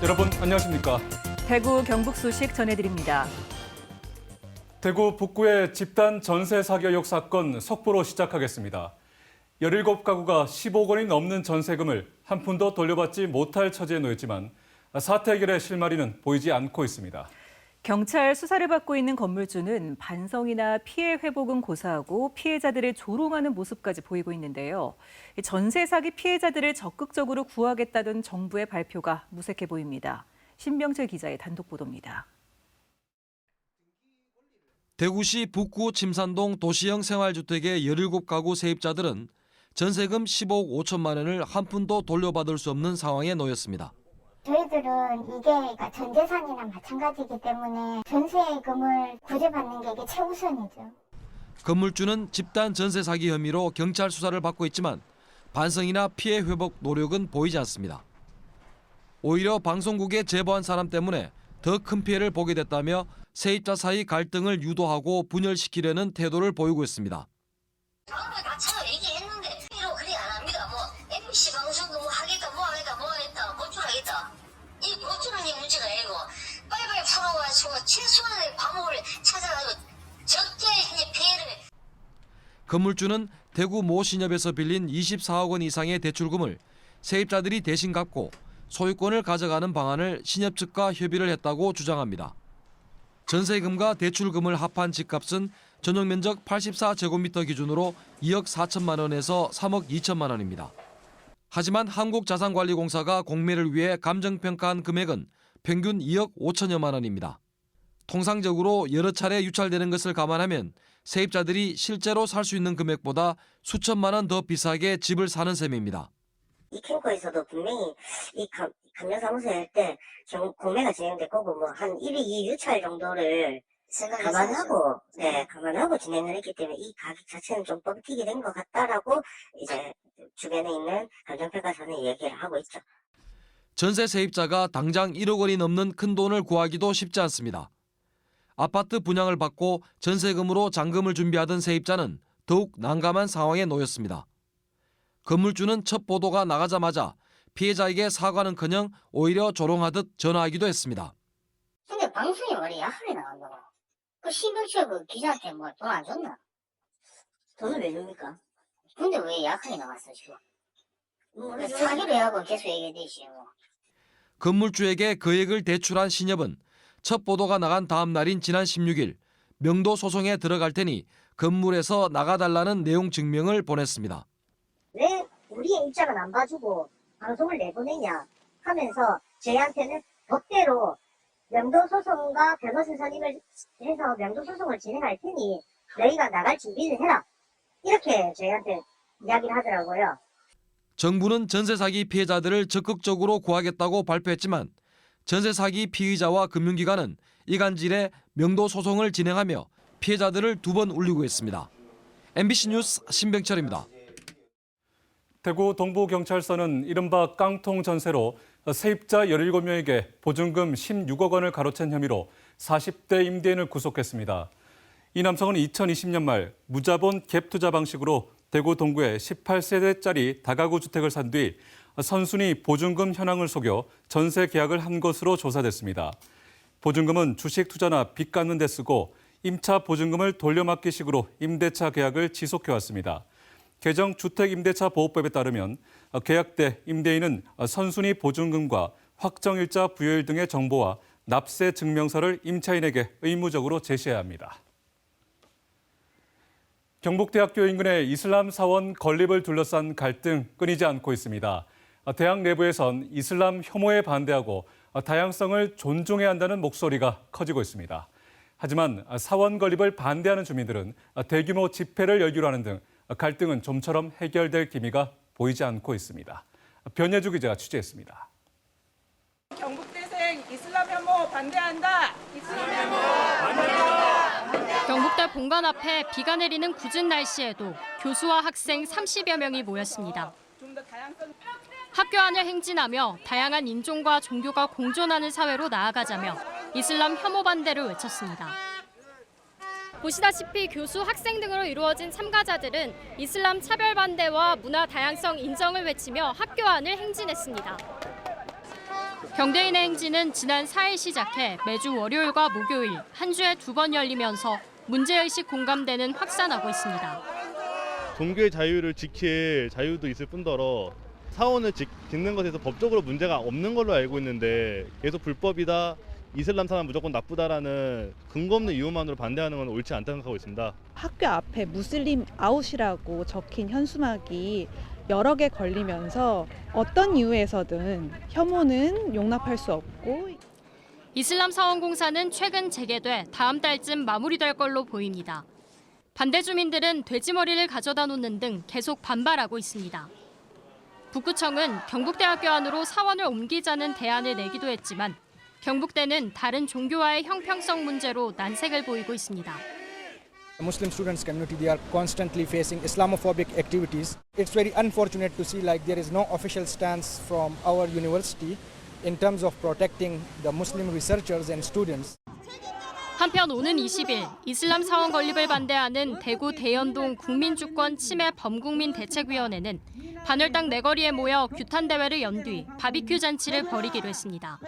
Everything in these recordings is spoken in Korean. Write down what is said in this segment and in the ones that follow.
여러분 안녕하십니까? 대구 경북 소식 전해드립니다. 대구 북구의 집단 전세 사기 의혹 사건 속보로 시작하겠습니다. 17가구가 10억 원이 넘는 전세금을 한 푼도 돌려받지 못할 처지에 놓였지만 사태 해결의 실마리는 보이지 않고 있습니다. 경찰 수사를 받고 있는 건물주는 반성이나 피해 회복은 고사하고 피해자들을 조롱하는 모습까지 보이고 있는데요. 전세 사기 피해자들을 적극적으로 구하겠다던 정부의 발표가 무색해 보입니다. 신병철 기자의 단독 보도입니다. 대구시 북구 침산동 도시형 생활주택의 17가구 세입자들은 전세금 15억 5천만 원을 한 푼도 돌려받을 수 없는 상황에 놓였습니다. 저희들은 이게 전 재산이나 마찬가지이기 때문에 전세금을 구제받는 게 이게 최우선이죠. 건물주는 집단 전세 사기 혐의로 경찰 수사를 받고 있지만 반성이나 피해 회복 노력은 보이지 않습니다. 오히려 방송국에 제보한 사람 때문에 더 큰 피해를 보게 됐다며 세입자 사이 갈등을 유도하고 분열시키려는 태도를 보이고 있습니다. 방금 다 차가 얘기했는데 이러고 그리 안 합니다. MBC 방송도 하겠다 보충하겠다. 이 보충은 이 문제가 아니고 빨리빨리 풀어가지고 최소한의 방법을 찾아가지고 적게 피해를. 건물주는 대구 모 신협에서 빌린 24억 원 이상의 대출금을 세입자들이 대신 갚고 소유권을 가져가는 방안을 신협 측과 협의를 했다고 주장합니다. 전세금과 대출금을 합한 집값은 전용 면적 84제곱미터 기준으로 2억 4천만 원에서 3억 2천만 원입니다. 하지만 한국자산관리공사가 공매를 위해 감정평가한 금액은 평균 2억 5천여만 원입니다. 통상적으로 여러 차례 유찰되는 것을 감안하면 세입자들이 실제로 살 수 있는 금액보다 수천만 원 더 비싸게 집을 사는 셈입니다. 이 캠코에서도 분명히 이 감정사무소에 할 때 공매가 진행될 거고 한 1회 2 유찰 정도를 감안하고 진행을 했기 때문에 이 가격 자체는 좀 뻥튀기 된 것 같다라고 이제 주변에 있는 감정평가사는 얘기를 하고 있죠. 전세 세입자가 당장 1억 원이 넘는 큰 돈을 구하기도 쉽지 않습니다. 아파트 분양을 받고 전세금으로 잔금을 준비하던 세입자는 더욱 난감한 상황에 놓였습니다. 건물주는 첫 보도가 나가자마자 피해자에게 사과는커녕 오히려 조롱하듯 전화하기도 했습니다. 근데 방송에 왜 야하게 나간다고? 그 신병철 그 기자한테 돈 안 줬나? 돈을 왜 줍니까? 근데 왜 야하게 나갔어 지금? 사기로 하고 계속 얘기해대시 건물주에게 거액을 대출한 신협은 첫 보도가 나간 다음 날인 지난 16일 명도 소송에 들어갈 테니 건물에서 나가달라는 내용 증명을 보냈습니다. 왜 우리의 입장을 안 봐주고 방송을 내보내냐 하면서 저희한테는 법대로 명도소송과 변호사 선임을 해서 명도소송을 진행할 테니 너희가 나갈 준비를 해라. 이렇게 저희한테 이야기를 하더라고요. 정부는 전세 사기 피해자들을 적극적으로 구하겠다고 발표했지만 전세 사기 피의자와 금융기관은 이간질에 명도 소송을 진행하며 피해자들을 2번 울리고 있습니다. MBC 뉴스 신병철입니다. 대구 동부경찰서는 이른바 깡통 전세로 세입자 17명에게 보증금 16억 원을 가로챈 혐의로 40대 임대인을 구속했습니다. 이 남성은 2020년 말 무자본 갭 투자 방식으로 대구 동구에 18세대짜리 다가구 주택을 산 뒤 선순위 보증금 현황을 속여 전세 계약을 한 것으로 조사됐습니다. 보증금은 주식 투자나 빚 갚는 데 쓰고 임차 보증금을 돌려막기식으로 임대차 계약을 지속해왔습니다. 개정 주택임대차보호법에 따르면 계약 때 임대인은 선순위 보증금과 확정일자 부여일 등의 정보와 납세 증명서를 임차인에게 의무적으로 제시해야 합니다. 경북대학교 인근의 이슬람 사원 건립을 둘러싼 갈등 끊이지 않고 있습니다. 대학 내부에선 이슬람 혐오에 반대하고 다양성을 존중해야 한다는 목소리가 커지고 있습니다. 하지만 사원 건립을 반대하는 주민들은 대규모 집회를 열기로 하는 등 갈등은 좀처럼 해결될 기미가 보이지 않고 있습니다. 변예주 기자가 취재했습니다. 경북대생 이슬람 혐오 반대한다. 이슬람 혐오 반대한다. 경북대 본관 앞에 비가 내리는 궂은 날씨에도 교수와 학생 30여 명이 모였습니다. 학교 안을 행진하며 다양한 인종과 종교가 공존하는 사회로 나아가자며 이슬람 혐오 반대를 외쳤습니다. 보시다시피 교수, 학생 등으로 이루어진 참가자들은 이슬람 차별 반대와 문화 다양성 인정을 외치며 학교 안을 행진했습니다. 경대인의 행진은 지난 4일 시작해 매주 월요일과 목요일 한 주에 2번 열리면서 문제의식 공감대는 확산하고 있습니다. 종교의 자유를 지킬 자유도 있을 뿐더러 사원을 짓는 것에서 법적으로 문제가 없는 걸로 알고 있는데 계속 불법이다, 이슬람 사람 무조건 나쁘다라는 근거 없는 이유만으로 반대하는 건 옳지 않다고 생각하고 있습니다. 학교 앞에 무슬림 아웃이라고 적힌 현수막이 여러 개 걸리면서 어떤 이유에서든 혐오는 용납할 수 없고 이슬람 사원공사는 최근 재개돼 다음 달쯤 마무리될 걸로 보입니다. 반대 주민들은 돼지머리를 가져다 놓는 등 계속 반발하고 있습니다. 북구청은 경북대학교 안으로 사원을 옮기자는 대안을 내기도 했지만 경북대는 다른 종교와의 형평성 문제로 난색을 보이고 있습니다. Muslim students community, they are constantly facing Islamophobic activities. It's very unfortunate to see like there is no official stance from our university in terms of protecting the Muslim researchers and students. 한편 오는 20일 이슬람 사원 건립을 반대하는 대구 대연동 국민주권 침해 범국민 대책위원회는 반월당 내거리에 모여 규탄 대회를 연 뒤 바비큐 잔치를 벌이기로 했습니다.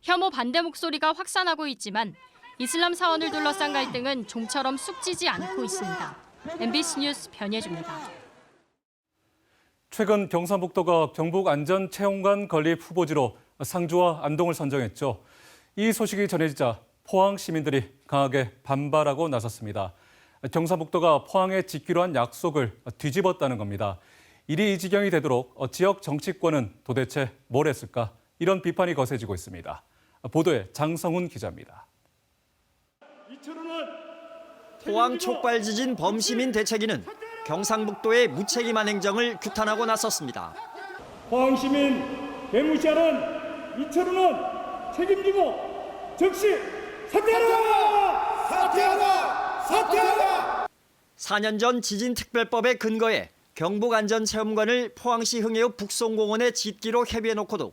혐오 반대 목소리가 확산하고 있지만 이슬람 사원을 둘러싼 갈등은 좀처럼 쑥지지 않고 있습니다. MBC 뉴스 변예주입니다. 최근 경상북도가 경북 안전체험관 건립 후보지로 상주와 안동을 선정했죠. 이 소식이 전해지자 포항 시민들이 강하게 반발하고 나섰습니다. 경상북도가 포항에 지키로 한 약속을 뒤집었다는 겁니다. 일이 이 지경이 되도록 지역 정치권은 도대체 뭘 했을까? 이런 비판이 거세지고 있습니다. 보도에 장성훈 기자입니다. 포항 촉발 지진 범시민 대책위는 경상북도의 무책임한 행정을 규탄하고 나섰습니다. 포항 시민 개무시하는 이철훈은 책임지고 즉시 사퇴하라! 사퇴하라! 사퇴하라! 4년 전 지진특별법에 근거해 경북안전체험관을 포항시 흥해읍 북송공원에 짓기로 협의해놓고도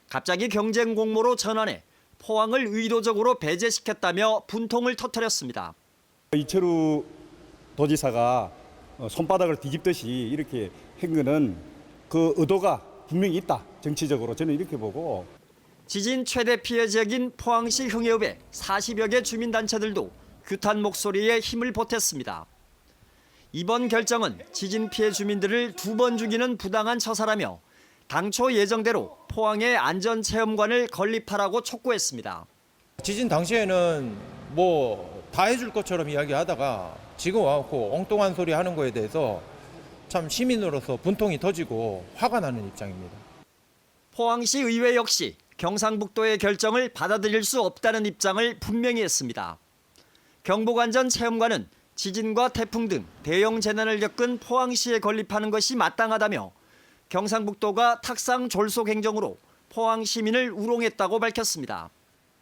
갑자기 경쟁 공모로 전환해 포항을 의도적으로 배제시켰다며 분통을 터뜨렸습니다. 이철우 도지사가 손바닥을 뒤집듯이 이렇게 한 거는 그 의도가 분명히 있다. 정치적으로 저는 이렇게 보고. 지진 최대 피해 지역인 포항시 흥해읍의 40여 개 주민단체들도 규탄 목소리에 힘을 보탰습니다. 이번 결정은 지진 피해 주민들을 2번 죽이는 부당한 처사라며 당초 예정대로 포항에 안전체험관을 건립하라고 촉구했습니다. 지진 당시에는 뭐 다 해줄 것처럼 이야기하다가 지금 와갖고 엉뚱한 소리 하는 거에 대해서 참 시민으로서 분통이 터지고 화가 나는 입장입니다. 포항시 의회 역시 경상북도의 결정을 받아들일 수 없다는 입장을 분명히 했습니다. 경북안전체험관은 지진과 태풍 등 대형 재난을 겪은 포항시에 건립하는 것이 마땅하다며 경상북도가 탁상 졸속 행정으로 포항 시민을 우롱했다고 밝혔습니다.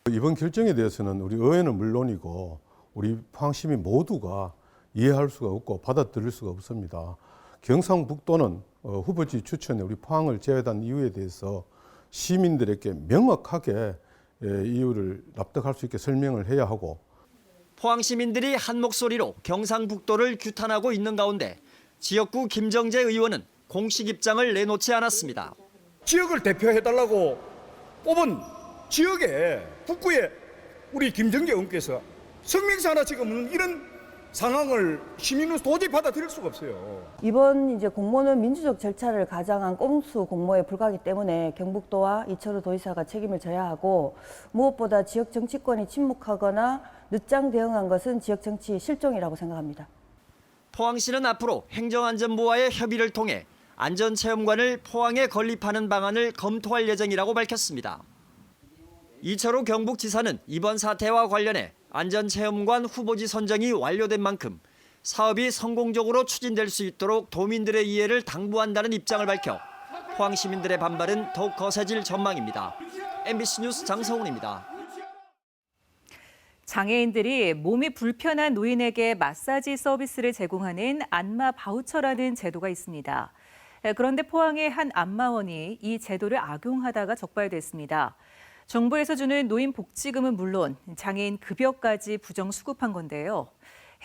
이번 결정에 대해서는 우리 의회는 물론이고 우리 포항 시민 모두가 이해할 수가 없고 받아들일 수가 없습니다. 경상북도는 후보지 추천에 우리 포항을 제외한 이유에 대해서 시민들에게 명확하게 이유를 납득할 수 있게 설명을 해야 하고 포항 시민들이 한 목소리로 경상북도를 규탄하고 있는 가운데 지역구 김정재 의원은 공식 입장을 내놓지 않았습니다. 지역을 대표해달라고 뽑은 지역에 북구에 우리 김정재 의원께서 성명서 하나 지금 이런 상황을 시민으로서 도저히 받아들일 수가 없어요. 이번 이제 공모는 민주적 절차를 가장한 꼼수 공모에 불과하기 때문에 경북도와 이철우 도지사가 책임을 져야 하고 무엇보다 지역 정치권이 침묵하거나 늦장 대응한 것은 지역 정치 실종이라고 생각합니다. 포항시는 앞으로 행정안전부와의 협의를 통해 안전체험관을 포항에 건립하는 방안을 검토할 예정이라고 밝혔습니다. 이철우 경북지사는 이번 사태와 관련해 안전체험관 후보지 선정이 완료된 만큼 사업이 성공적으로 추진될 수 있도록 도민들의 이해를 당부한다는 입장을 밝혀 포항 시민들의 반발은 더욱 거세질 전망입니다. MBC 뉴스 장성훈입니다. 장애인들이 몸이 불편한 노인에게 마사지 서비스를 제공하는 안마 바우처라는 제도가 있습니다. 그런데 포항의 한 안마원이 이 제도를 악용하다가 적발됐습니다. 정부에서 주는 노인복지금은 물론 장애인 급여까지 부정수급한 건데요.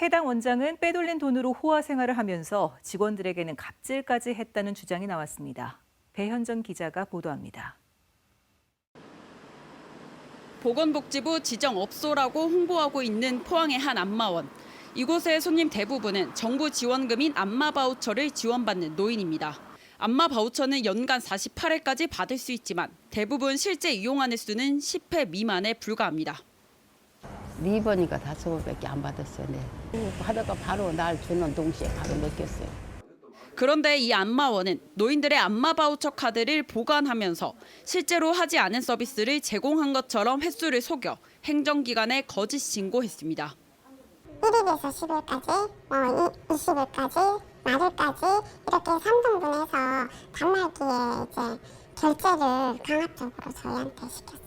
해당 원장은 빼돌린 돈으로 호화 생활을 하면서 직원들에게는 갑질까지 했다는 주장이 나왔습니다. 배현정 기자가 보도합니다. 보건복지부 지정업소라고 홍보하고 있는 포항의 한 안마원. 이곳의 손님 대부분은 정부 지원금인 안마 바우처를 지원받는 노인입니다. 안마 바우처는 연간 48회까지 받을 수 있지만 대부분 실제 이용하는 수는 10회 미만에 불과합니다. 4번이니까 5번밖에 안 받았어요. 네. 하다가 바로 날 주는 동시에 바로 맡겼어요. 그런데 이 안마원은 노인들의 안마 바우처 카드를 보관하면서 실제로 하지 않은 서비스를 제공한 것처럼 횟수를 속여 행정기관에 거짓 신고했습니다. 1일에서 10일까지, 20일까지, 말일까지 이렇게 3등분해서 단말기에 이제 결제를 강압적으로 저희한테 시켰어요.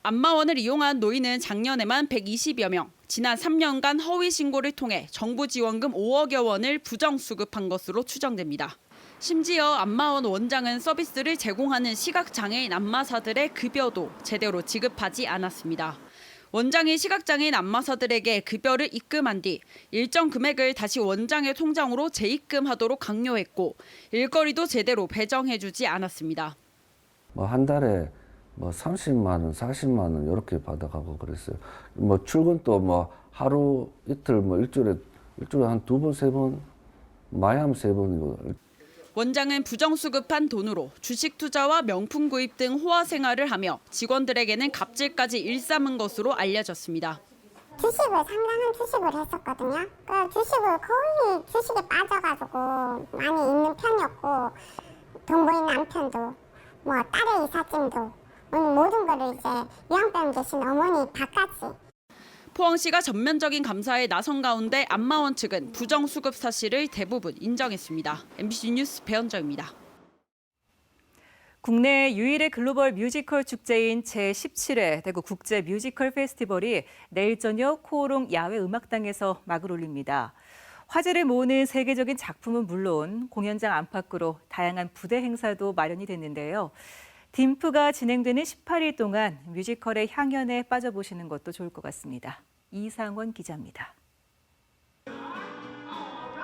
안마원을 이용한 노인은 작년에만 120여 명, 지난 3년간 허위 신고를 통해 정부 지원금 5억여 원을 부정수급한 것으로 추정됩니다. 심지어 안마원 원장은 서비스를 제공하는 시각장애인 안마사들의 급여도 제대로 지급하지 않았습니다. 원장이 시각장애인 안마사들에게 급여를 입금한 뒤 일정 금액을 다시 원장의 통장으로 재입금하도록 강요했고 일거리도 제대로 배정해주지 않았습니다. 한 달에 30만 원, 40만 원 이렇게 받아가고 그랬어요. 출근도 하루 이틀 일주일에 한 2번, 3번, 많이 하면 3번이고. 원장은 부정수급한 돈으로 주식 투자와 명품 구입 등 호화 생활을 하며 직원들에게는 갑질까지 일삼은 것으로 알려졌습니다. 주식을 상당한 주식을 했었거든요. 그 주식을 거의 주식에 빠져가지고 많이 있는 편이었고 동거인 남편도 딸의 이삿짐도 모든 거를 이제 요양병 계신 어머니 다까지. 포항시가 전면적인 감사에 나선 가운데 안마원 측은 부정수급 사실을 대부분 인정했습니다. MBC 뉴스 배현정입니다. 국내 유일의 글로벌 뮤지컬 축제인 제17회 대구 국제 뮤지컬 페스티벌이 내일 저녁 코오롱 야외 음악당에서 막을 올립니다. 화제를 모으는 세계적인 작품은 물론 공연장 안팎으로 다양한 부대 행사도 마련이 됐는데요. 딤프가 진행되는 18일 동안 뮤지컬의 향연에 빠져보시는 것도 좋을 것 같습니다. 이상원 기자입니다.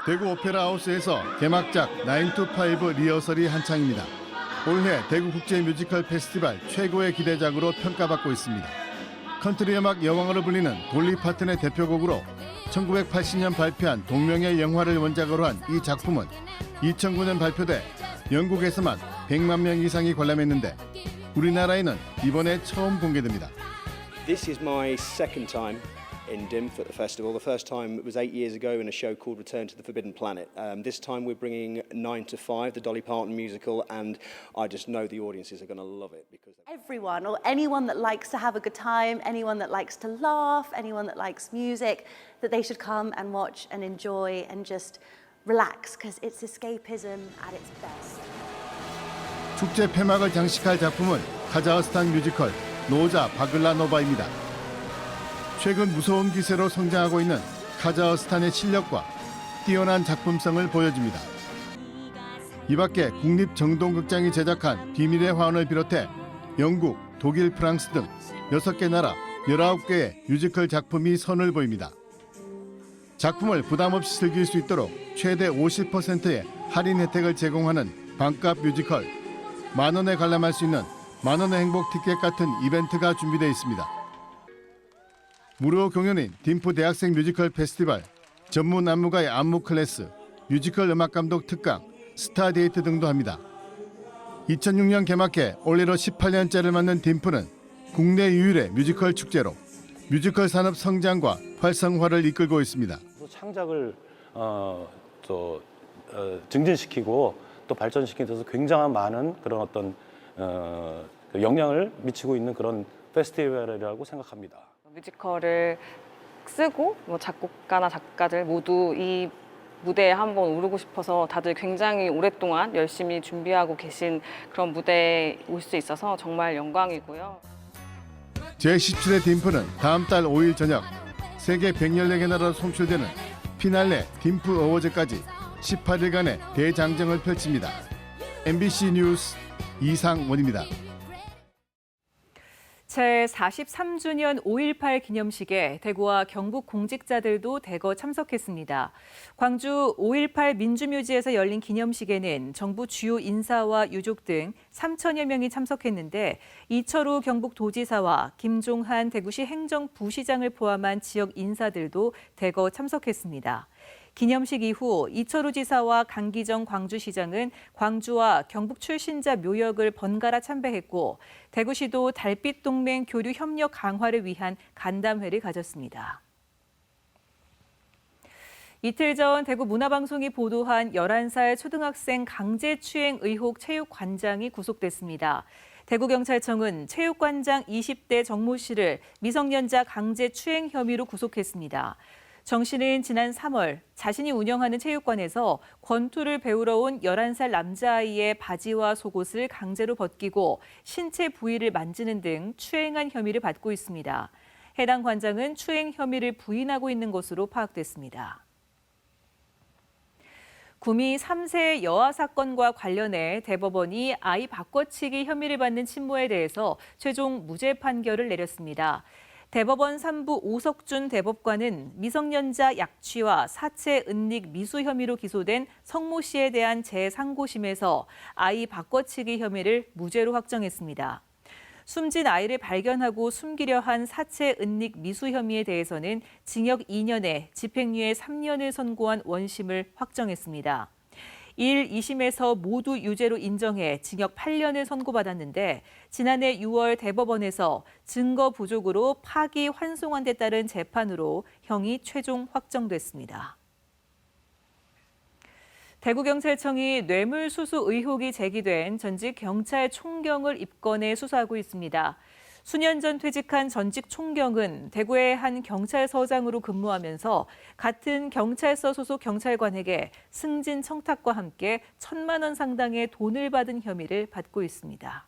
대구 오페라 하우스에서 개막작 9to5 리허설이 한창입니다. 올해 대구 국제 뮤지컬 페스티벌 최고의 기대작으로 평가받고 있습니다. 컨트리 음악 여왕으로 불리는 돌리 파튼의 대표곡으로 1980년 발표한 동명의 영화를 원작으로 한 이 작품은 2009년 발표돼 영국에서만 100만 명 이상이 관람했는데 우리나라에는 이번에 처음 공개됩니다. This is my second time in DIMF at the festival. The first time was 8 years ago in a show called Return to the Forbidden Planet. This time we're bringing 9to5, the Dolly Parton musical, and I just know the audiences are going to love it because everyone or anyone that likes to have a good time, anyone that likes to laugh, anyone that likes music, that they should come and watch and enjoy and just relax because it's escapism at its best. 축제 폐막을 장식할 작품은 카자흐스탄 뮤지컬 노자 바글라노바입니다. 최근 무서운 기세로 성장하고 있는 카자흐스탄의 실력과 뛰어난 작품성을 보여줍니다. 이 밖에 국립정동극장이 제작한 비밀의 화원을 비롯해 영국, 독일, 프랑스 등 6개 나라 19개의 뮤지컬 작품이 선을 보입니다. 작품을 부담 없이 즐길 수 있도록 최대 50%의 할인 혜택을 제공하는 반값 뮤지컬, 만원에 관람할 수 있는 만원의 행복 티켓 같은 이벤트가 준비되어 있습니다. 무료 공연인 딤프 대학생 뮤지컬 페스티벌, 전문 안무가의 안무 클래스, 뮤지컬 음악감독 특강, 스타 데이트 등도 합니다. 2006년 개막해 올해로 18년째를 맞는 딤프는 국내 유일의 뮤지컬 축제로 뮤지컬 산업 성장과 활성화를 이끌고 있습니다. 창작을 증진시키고 또 발전시키는 데서 굉장한 많은 그런 어떤 영향을 미치고 있는 그런 페스티벌이라고 생각합니다. 뮤지컬을 쓰고 작곡가나 작가들 모두 이 무대에 한번 오르고 싶어서 다들 굉장히 오랫동안 열심히 준비하고 계신 그런 무대에 올 수 있어서 정말 영광이고요. 제17회 딤프는 다음 달 5일 저녁 세계 114개 나라로 송출되는 피날레 딤프 어워즈까지 18일간의 대장정을 펼칩니다. MBC 뉴스 이상원입니다. 제43주년 5.18 기념식에 대구와 경북 공직자들도 대거 참석했습니다. 광주 5.18 민주묘지에서 열린 기념식에는 정부 주요 인사와 유족 등 3천여 명이 참석했는데 이철우 경북도지사와 김종한 대구시 행정부시장을 포함한 지역 인사들도 대거 참석했습니다. 기념식 이후 이철우 지사와 강기정 광주시장은 광주와 경북 출신자 묘역을 번갈아 참배했고 대구시도 달빛동맹 교류 협력 강화를 위한 간담회를 가졌습니다. 이틀 전 대구 문화방송이 보도한 11살 초등학생 강제추행 의혹 체육관장이 구속됐습니다. 대구경찰청은 체육관장 20대 정모 씨를 미성년자 강제추행 혐의로 구속했습니다. 정 씨는 지난 3월 자신이 운영하는 체육관에서 권투를 배우러 온 11살 남자아이의 바지와 속옷을 강제로 벗기고 신체 부위를 만지는 등 추행한 혐의를 받고 있습니다. 해당 관장은 추행 혐의를 부인하고 있는 것으로 파악됐습니다. 구미 3세 여아 사건과 관련해 대법원이 아이 바꿔치기 혐의를 받는 친모에 대해서 최종 무죄 판결을 내렸습니다. 대법원 3부 오석준 대법관은 미성년자 약취와 사체 은닉 미수 혐의로 기소된 성모 씨에 대한 재상고심에서 아이 바꿔치기 혐의를 무죄로 확정했습니다. 숨진 아이를 발견하고 숨기려 한 사체 은닉 미수 혐의에 대해서는 징역 2년에 집행유예 3년을 선고한 원심을 확정했습니다. 1, 2심에서 모두 유죄로 인정해 징역 8년을 선고받았는데 지난해 6월 대법원에서 증거 부족으로 파기 환송한 데 따른 재판으로 형이 최종 확정됐습니다. 대구경찰청이 뇌물수수 의혹이 제기된 전직 경찰 총경을 입건해 수사하고 있습니다. 수년 전 퇴직한 전직 총경은 대구의 한 경찰서장으로 근무하면서 같은 경찰서 소속 경찰관에게 승진 청탁과 함께 1,000만 원 상당의 돈을 받은 혐의를 받고 있습니다.